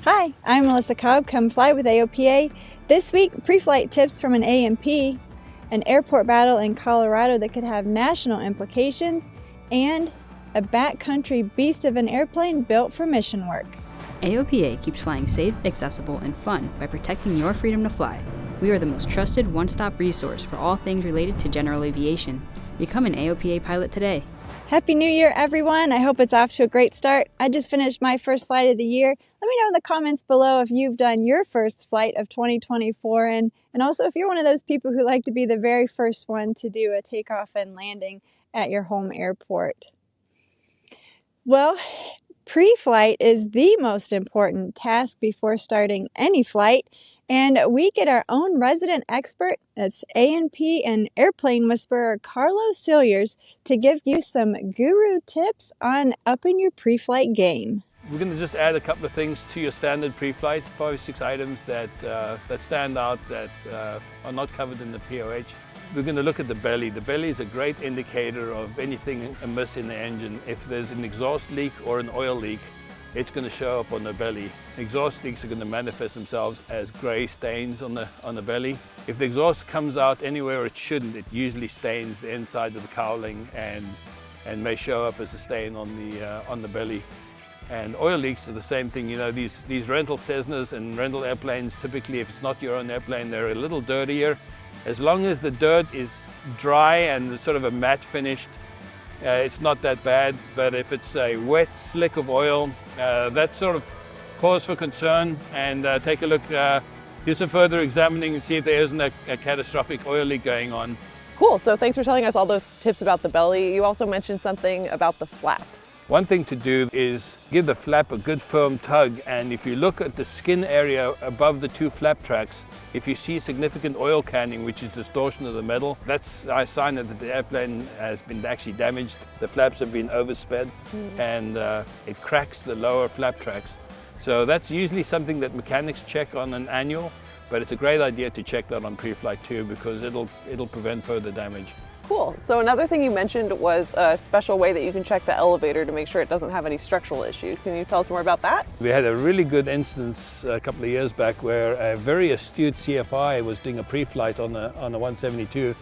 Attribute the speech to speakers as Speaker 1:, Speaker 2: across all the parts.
Speaker 1: Hi, I'm Melissa Cobb. Come fly with AOPA. This week, pre-flight tips from an A&P, an airport battle in Colorado that could have national implications, and a backcountry beast of an airplane built for mission work.
Speaker 2: AOPA keeps flying safe, accessible, and fun by protecting your freedom to fly. We are the most trusted one-stop resource for all things related to general aviation. Become an AOPA pilot today.
Speaker 1: Happy New Year, everyone. I hope it's off to a great start. I just finished my first flight of the year. Let me know in the comments below if you've done your first flight of 2024 and also if you're one of those people who like to be the very first one to do a takeoff and landing at your home airport. Well, pre-flight is the most important task before starting any flight. And we get our own resident expert, that's A&P and airplane whisperer Carlos Cilliers, to give you some guru tips on upping your pre-flight game.
Speaker 3: We're going to just add a couple of things to your standard pre-flight, 5 or 6 items that stand out that are not covered in the POH. We're going to look at the belly. The belly is a great indicator of anything amiss in the engine. If there's an exhaust leak or an oil leak, it's going to show up on the belly. Exhaust leaks are going to manifest themselves as gray stains on the belly. If the exhaust comes out anywhere it shouldn't, it usually stains the inside of the cowling and may show up as a stain on the belly. And oil leaks are the same thing. You know, these rental Cessnas and rental airplanes, typically if it's not your own airplane, they're a little dirtier. As long as the dirt is dry and sort of a matte finished, it's not that bad. But if it's a wet slick of oil, that's sort of cause for concern. And take a look, do some further examining and see if there isn't a catastrophic oil leak going on.
Speaker 4: Cool, so thanks for telling us all those tips about the belly. You also mentioned something about the flaps.
Speaker 3: One thing to do is give the flap a good firm tug, and if you look at the skin area above the 2 flap tracks, if you see significant oil canning, which is distortion of the metal, that's a sign that the airplane has been actually damaged. The flaps have been oversped and it cracks the lower flap tracks. So that's usually something that mechanics check on an annual, but it's a great idea to check that on pre-flight too, because it'll prevent further damage.
Speaker 4: Cool. So another thing you mentioned was a special way that you can check the elevator to make sure it doesn't have any structural issues. Can you tell us more about that?
Speaker 3: We had a really good instance a couple of years back where a very astute CFI was doing a pre-flight on the 172,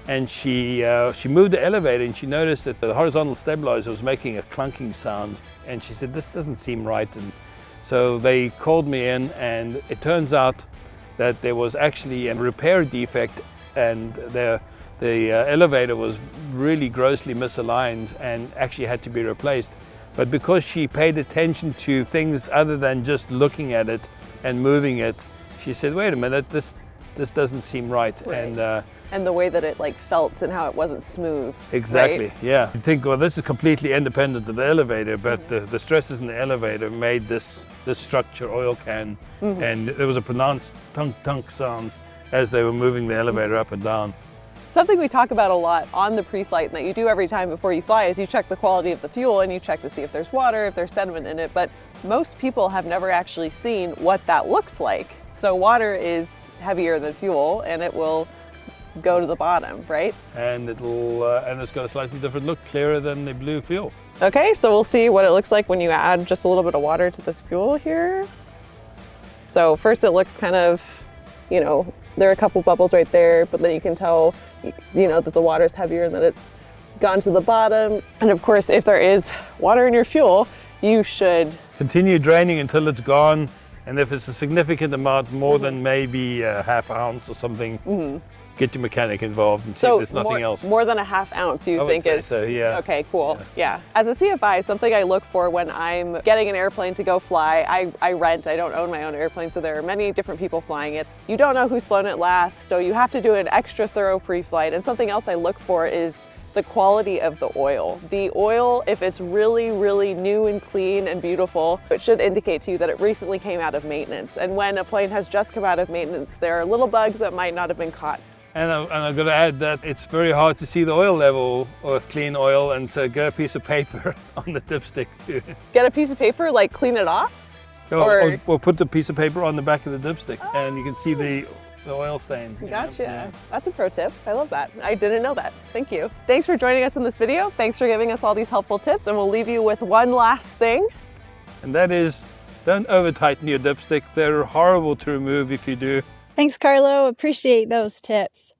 Speaker 3: and she moved the elevator and she noticed that the horizontal stabilizer was making a clunking sound, and she said, "This doesn't seem right." And so they called me in, and it turns out that there was actually a repair defect, and the elevator was really grossly misaligned and actually had to be replaced. But because she paid attention to things other than just looking at it and moving it, she said, "Wait a minute, this doesn't seem right."
Speaker 4: And the way that it felt and how it wasn't smooth.
Speaker 3: Exactly,
Speaker 4: right?
Speaker 3: Yeah. You think, well, this is completely independent of the elevator, but the stresses in the elevator made this structure oil can, and there was a pronounced tunk sound as they were moving the elevator up and down.
Speaker 4: Something we talk about a lot on the pre-flight and that you do every time before you fly is you check the quality of the fuel and you check to see if there's water, if there's sediment in it, but most people have never actually seen what that looks like. So water is heavier than fuel and it will go to the bottom, right?
Speaker 3: And it's got a slightly different look, clearer than the blue fuel.
Speaker 4: Okay, so we'll see what it looks like when you add just a little bit of water to this fuel here. So first it looks kind of, there are a couple bubbles right there, but then you can tell, that the water's heavier and that it's gone to the bottom. And of course, if there is water in your fuel, you should
Speaker 3: continue draining until it's gone. And if it's a significant amount, more than maybe a half ounce or something, get your mechanic involved and see if there's nothing else.
Speaker 4: More than a half ounce you think is?
Speaker 3: So, yeah.
Speaker 4: Okay, cool. Yeah. As a CFI, something I look for when I'm getting an airplane to go fly, I rent, I don't own my own airplane, so there are many different people flying it. You don't know who's flown it last, so you have to do an extra thorough pre-flight. And something else I look for is the quality of the oil. The oil, if it's really, really new and clean and beautiful, it should indicate to you that it recently came out of maintenance. And when a plane has just come out of maintenance, there are little bugs that might not have been caught.
Speaker 3: And I'm going to add that it's very hard to see the oil level with clean oil, and so get a piece of paper on the dipstick too.
Speaker 4: Get a piece of paper, clean it off?
Speaker 3: Or put the piece of paper on the back of the dipstick, and you can see the oil stain.
Speaker 4: Gotcha. Yeah. That's a pro tip. I love that. I didn't know that. Thank you. Thanks for joining us in this video. Thanks for giving us all these helpful tips, and we'll leave you with one last thing.
Speaker 3: And that is, Don't over tighten your dipstick. They're horrible to remove if you do.
Speaker 1: Thanks, Carlo. Appreciate those tips.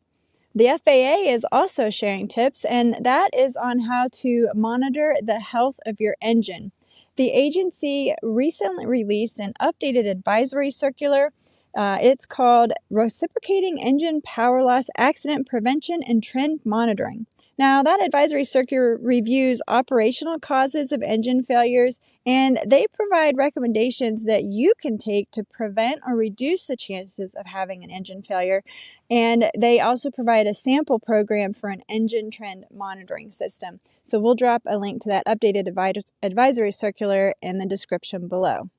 Speaker 1: The FAA is also sharing tips, and that is on how to monitor the health of your engine. The agency recently released an updated advisory circular. It's called Reciprocating Engine Power Loss Accident Prevention and Trend Monitoring. Now, that advisory circular reviews operational causes of engine failures, and they provide recommendations that you can take to prevent or reduce the chances of having an engine failure. And they also provide a sample program for an engine trend monitoring system. So we'll drop a link to that updated advisory circular in the description below.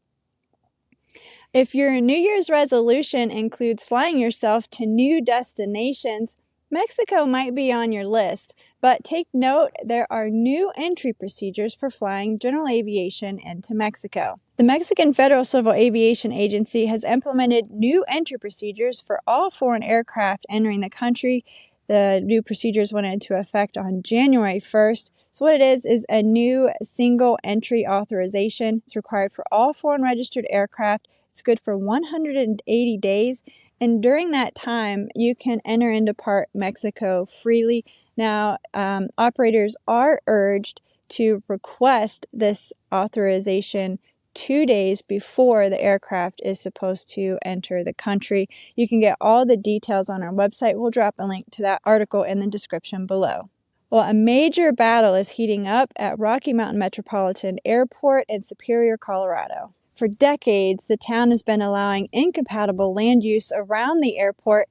Speaker 1: If your New Year's resolution includes flying yourself to new destinations, Mexico might be on your list, but take note there are new entry procedures for flying general aviation into Mexico. The Mexican Federal Civil Aviation Agency has implemented new entry procedures for all foreign aircraft entering the country. The new procedures went into effect on January 1st. So what it is a new single entry authorization. It's required for all foreign registered aircraft. It's good for 180 days. And during that time, you can enter and depart Mexico freely. Now, operators are urged to request this authorization 2 days before the aircraft is supposed to enter the country. You can get all the details on our website. We'll drop a link to that article in the description below. Well, a major battle is heating up at Rocky Mountain Metropolitan Airport in Superior, Colorado. For decades, the town has been allowing incompatible land use around the airport,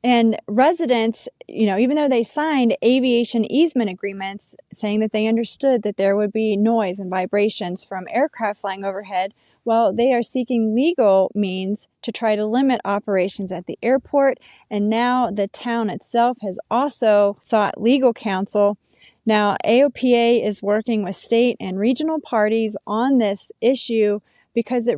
Speaker 1: and residents, even though they signed aviation easement agreements saying that they understood that there would be noise and vibrations from aircraft flying overhead, well, they are seeking legal means to try to limit operations at the airport. And now the town itself has also sought legal counsel. Now, AOPA is working with state and regional parties on this issue because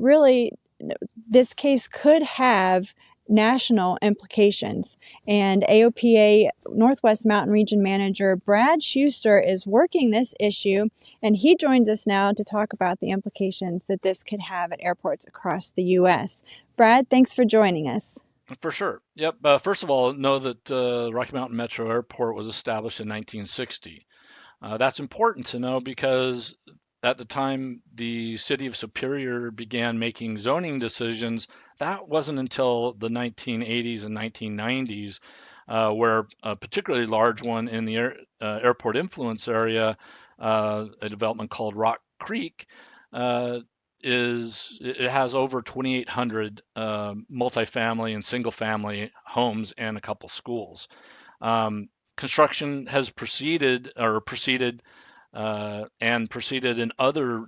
Speaker 1: this case could have national implications. And AOPA Northwest Mountain Region Manager Brad Schuster is working this issue, and he joins us now to talk about the implications that this could have at airports across the U.S. Brad, thanks for joining us.
Speaker 5: For sure. Yep. First of all, know that Rocky Mountain Metro Airport was established in 1960. That's important to know because at the time the city of Superior began making zoning decisions, that wasn't until the 1980s and 1990s, where a particularly large one in the airport influence area, a development called Rock Creek, it has over 2,800 multifamily and single-family homes and a couple schools. Construction has proceeded in other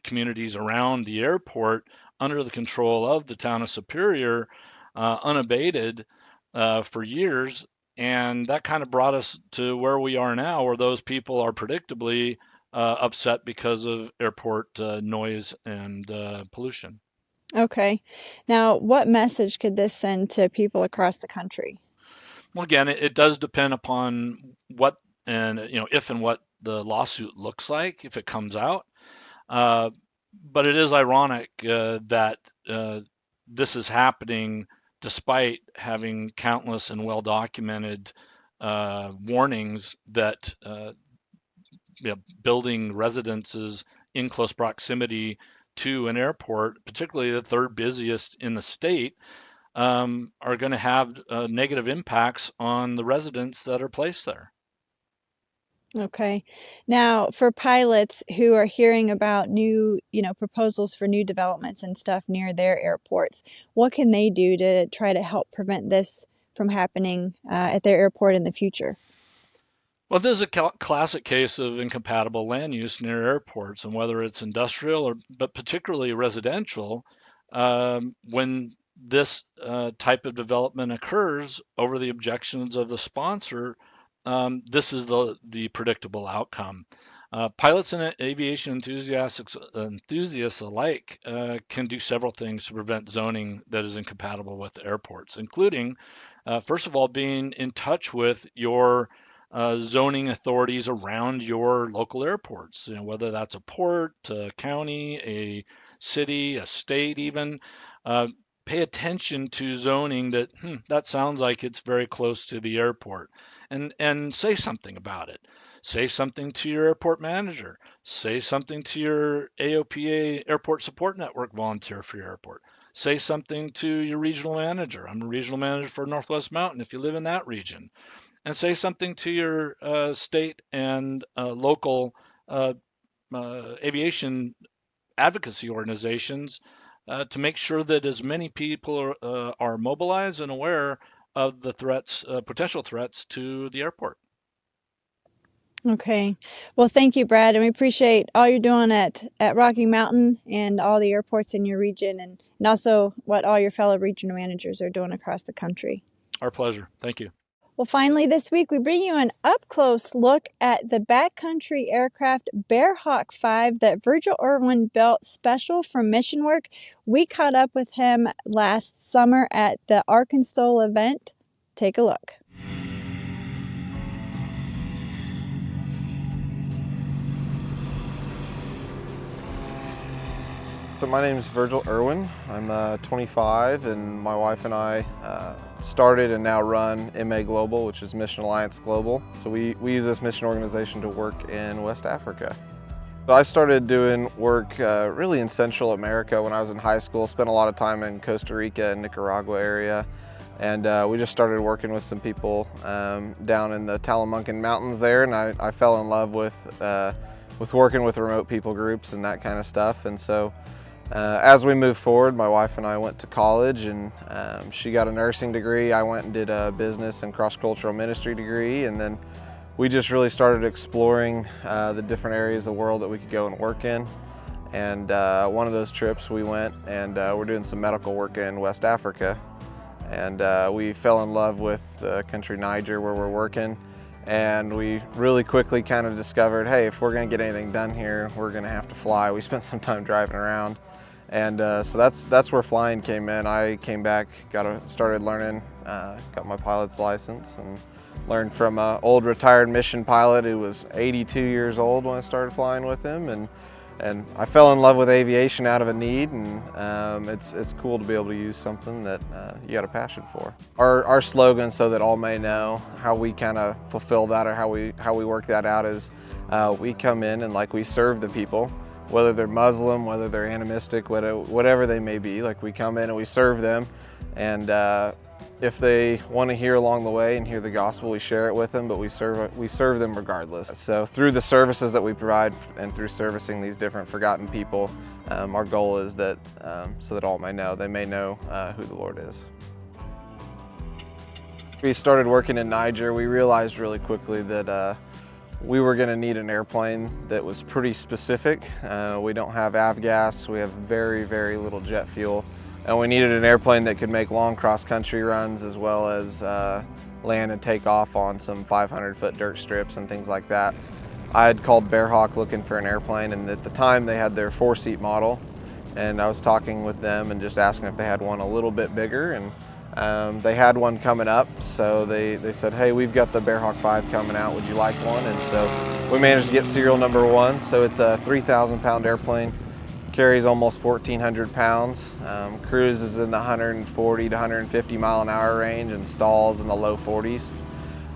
Speaker 5: communities around the airport under the control of the town of Superior, unabated for years. And that kind of brought us to where we are now, where those people are predictably upset because of airport noise and pollution.
Speaker 1: Okay. Now, what message could this send to people across the country?
Speaker 5: Well, again, it does depend upon what and if and what the lawsuit looks like if it comes out. But it is ironic that this is happening despite having countless and well-documented warnings that building residences in close proximity to an airport, particularly the third busiest in the state, are going to have negative impacts on the residents that are placed there.
Speaker 1: Okay. Now, for pilots who are hearing about new, proposals for new developments and stuff near their airports, what can they do to try to help prevent this from happening at their airport in the future?
Speaker 5: Well, this is a classic case of incompatible land use near airports, and whether it's industrial but particularly residential, when this type of development occurs over the objections of the sponsor, this is the predictable outcome. Pilots and aviation enthusiasts alike can do several things to prevent zoning that is incompatible with airports, including, first of all, being in touch with your zoning authorities around your local airports, whether that's a port, a county, a city, a state even, pay attention to zoning that sounds like it's very close to the airport, and say something about it. Say something to your airport manager. Say something to your AOPA Airport Support Network volunteer for your airport. Say something to your regional manager. I'm a regional manager for Northwest Mountain if you live in that region. And say something to your state and local aviation advocacy organizations to make sure that as many people are mobilized and aware of the threats, potential threats to the airport.
Speaker 1: Okay. Well, thank you, Brad, and we appreciate all you're doing at Rocky Mountain and all the airports in your region, and also what all your fellow regional managers are doing across the country.
Speaker 5: Our pleasure. Thank you.
Speaker 1: Well, finally, this week we bring you an up-close look at the backcountry aircraft Bearhawk 5 that Virgil Irwin built special for mission work. We caught up with him last summer at the Arkansas event. Take a look.
Speaker 6: So my name is Virgil Irwin. I'm 25, and my wife and I started and now run MA Global, which is Mission Alliance Global. So we use this mission organization to work in West Africa. So I started doing work really in Central America when I was in high school. Spent a lot of time in Costa Rica and Nicaragua area, and we just started working with some people down in the Talamancan Mountains there, and I fell in love with working with remote people groups and that kind of stuff. And so as we moved forward, my wife and I went to college, and she got a nursing degree. I went and did a business and cross-cultural ministry degree, and then we just really started exploring the different areas of the world that we could go and work in. And one of those trips we went and we're doing some medical work in West Africa. And we fell in love with the country Niger where we're working. And we really quickly kind of discovered, hey, if we're gonna get anything done here, we're gonna have to fly. We spent some time driving around. And so that's where flying came in. I came back, started learning, got my pilot's license, and learned from an old retired mission pilot who was 82 years old when I started flying with him. And I fell in love with aviation out of a need, and it's cool to be able to use something that you got a passion for. Our slogan, so that all may know, how we kind of fulfill that, or how we work that out, is we come in and we serve the people. Whether they're Muslim, whether they're animistic, whatever they may be, we come in and we serve them, and if they want to hear along the way and hear the gospel, we share it with them, but we serve them regardless. So through the services that we provide and through servicing these different forgotten people, our goal is that so that all may know, they may know who the Lord is. We started working in Niger. We realized really quickly that we were going to need an airplane that was pretty specific. We don't have avgas, we have very, very little jet fuel, and we needed an airplane that could make long cross-country runs as well as land and take off on some 500-foot dirt strips and things like that. I had called Bearhawk looking for an airplane, and at the time they had their 4-seat model, and I was talking with them and just asking if they had one a little bit bigger, and they had one coming up, so they said, hey, we've got the Bearhawk 5 coming out, would you like one? And so we managed to get serial number 1. So it's a 3,000-pound airplane, carries almost 1,400 pounds, cruises in the 140 to 150 mile an hour range and stalls in the low 40s.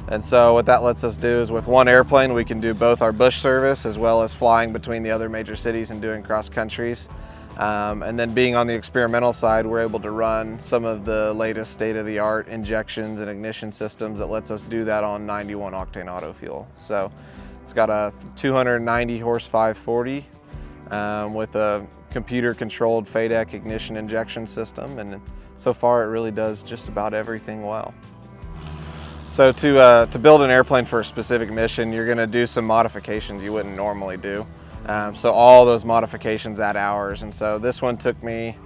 Speaker 6: And so what that lets us do is, with one airplane we can do both our bush service as well as flying between the other major cities and doing cross countries. And then being on the experimental side, we're able to run some of the latest state-of-the-art injections and ignition systems that lets us do that on 91 octane auto fuel. So it's got a 290 horse 540 with a computer-controlled FADEC ignition injection system, and so far it really does just about everything well. So to build an airplane for a specific mission, you're going to do some modifications you wouldn't normally do. So all those modifications add hours, and so this one took me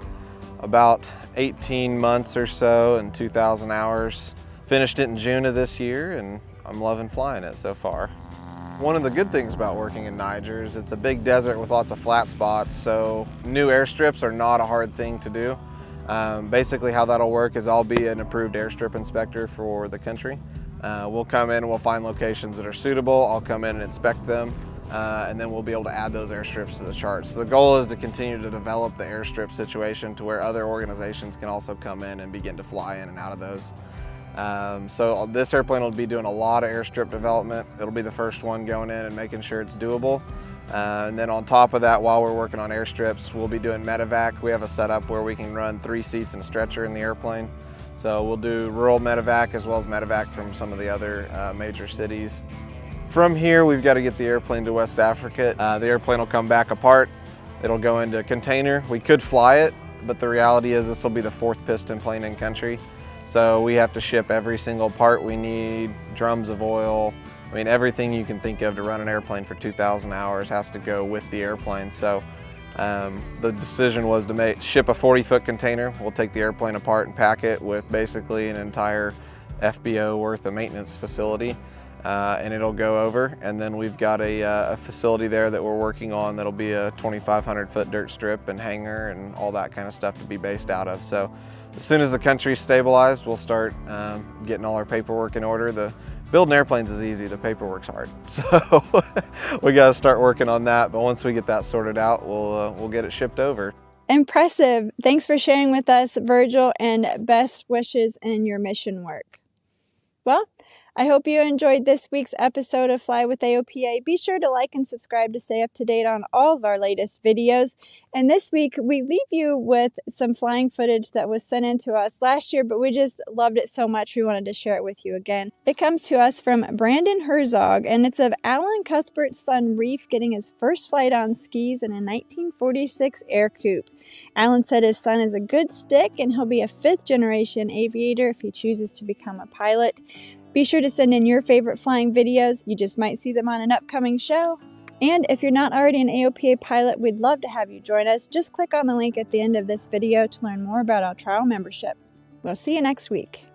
Speaker 6: about 18 months or so and 2,000 hours. Finished it in June of this year, and I'm loving flying it so far. One of the good things about working in Niger is it's a big desert with lots of flat spots, so new airstrips are not a hard thing to do. Basically how that'll work is I'll be an approved airstrip inspector for the country. We'll come in and we'll find locations that are suitable. I'll come in and inspect them. and then we'll be able to add those airstrips to the chart. So the goal is to continue to develop the airstrip situation to where other organizations can also come in and begin to fly in and out of those. So this airplane will be doing a lot of airstrip development. It'll be the first one going in and making sure it's doable. And then on top of that, while we're working on airstrips, we'll be doing medevac. We have a setup where we can run 3 seats and a stretcher in the airplane. So we'll do rural medevac as well as medevac from some of the other major cities. From here, we've got to get the airplane to West Africa. The airplane will come back apart. It'll go into a container. We could fly it, but the reality is this will be the 4th piston plane in country. So we have to ship every single part. We need drums of oil. I mean, everything you can think of to run an airplane for 2,000 hours has to go with the airplane. So the decision was to ship a 40-foot container. We'll take the airplane apart and pack it with basically an entire FBO worth of maintenance facility, and it'll go over. And then we've got a facility there that we're working on that'll be a 2,500-foot dirt strip and hangar and all that kind of stuff to be based out of. So as soon as the country's stabilized, we'll start getting all our paperwork in order. Building airplanes is easy, the paperwork's hard. So we got to start working on that. But once we get that sorted out, we'll get it shipped over.
Speaker 1: Impressive. Thanks for sharing with us, Virgil, and best wishes in your mission work. Well, I hope you enjoyed this week's episode of Fly with AOPA. Be sure to like and subscribe to stay up to date on all of our latest videos. And this week, we leave you with some flying footage that was sent in to us last year, but we just loved it so much we wanted to share it with you again. It comes to us from Brandon Herzog, and it's of Alan Cuthbert's son, Reef, getting his first flight on skis in a 1946 Air Coupe. Alan said his son is a good stick, and he'll be a 5th-generation aviator if he chooses to become a pilot. Be sure to send in your favorite flying videos. You just might see them on an upcoming show. And if you're not already an AOPA pilot, we'd love to have you join us. Just click on the link at the end of this video to learn more about our trial membership. We'll see you next week.